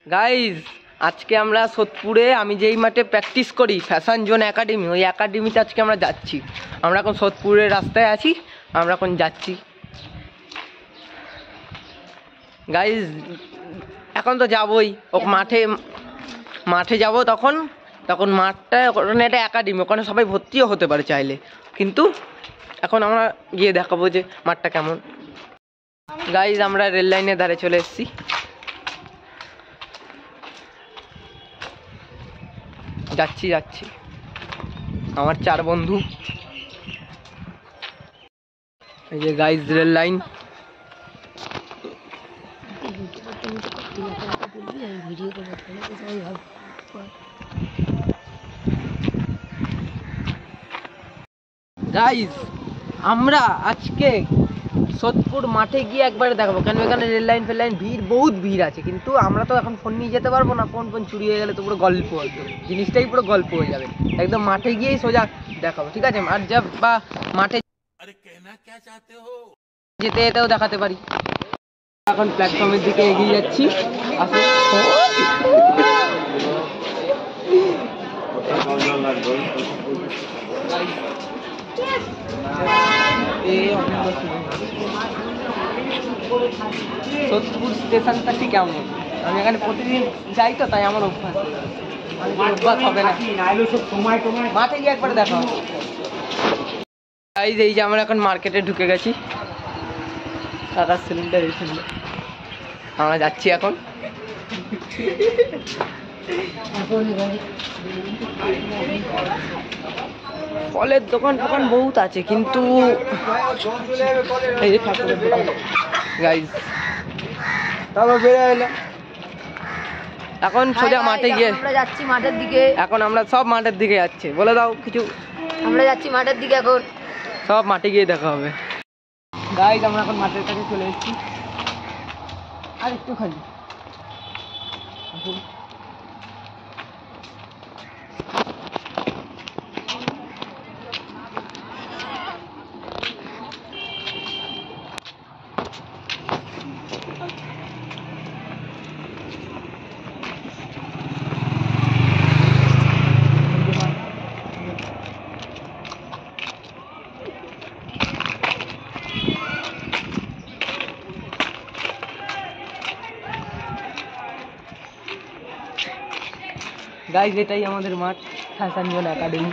Guys আজকে আমরা সোদপুরে আমি যেই মাঠে প্র্যাকটিস করি ফ্যাশন জোন একাডেমি, ওই একাডেমিতে আজকে আমরা যাচ্ছি। আমরা এখন সোদপুরের রাস্তায় আছি, আমরা এখন যাচ্ছি। গাইজ এখন তো যাবই, ও মাঠে যাব। তখন মাঠটা ওখানে একটা একাডেমি, ওখানে সবাই ভর্তিও হতে পারে চাইলে, কিন্তু এখন আমরা গিয়ে দেখাবো যে মাঠটা কেমন। গাইজ আমরা রেল লাইনের ধারে চলে এসেছি। যাচ্ছি আমার 4 বন্ধু। এই যে গাইজ রেল লাইন। গাইজ আমরা আজকে সোদপুর মাঠে গিয়ে একবারে দেখাবো, কেন এখানে রেল লাইন বহুত ভিড় আছে, কিন্তু আমরা তো এখন ফোন নিয়ে যেতে পারবো না। ফোন চুরি হয়ে গেলে তো পুরো গল্প হয়ে যাবে, জিনিসটাই পুরো গল্প হয়ে যাবে। একদম মাঠে গিয়েই সোজা দেখাবো, ঠিক আছে? আর যা বা মাঠে যেতে যেতেও দেখাতে পারি। এখন প্ল্যাটফর্মের দিকে এগিয়ে যাচ্ছি। সোদপুর স্টেশনটা ঠিক কেমন? আমি এখানে প্রতিদিন যাই তো, তাই আমার অভ্যাস হবে না। মাঠে গিয়ে একবার দেখা হবে। এই যে আমরা এখন মার্কেটে ঢুকে গেছি। টাকার সিলিন্ডার এই সিলিন্ডার আমরা যাচ্ছি এখন। ফলের দোকান বহুত আছে, কিন্তু এই যে ঠাকুরের দোকান। গাইজ এখন সোজা মাঠে গিয়ে আমরা যাচ্ছি মাঠের দিকে। এখন আমরা সব মাঠের দিকে যাচ্ছি। বলে দাও কিছু। আমরা যাচ্ছি মাঠের দিকে, এখন সব মাঠে গিয়ে দেখা হবে। গাইজ আমরা এখন মাঠের কাছে চলে এসেছি। আর একটু খালি গাইজ, এটাই আমাদের মাঠ, ফ্যাশন জোন একাডেমি।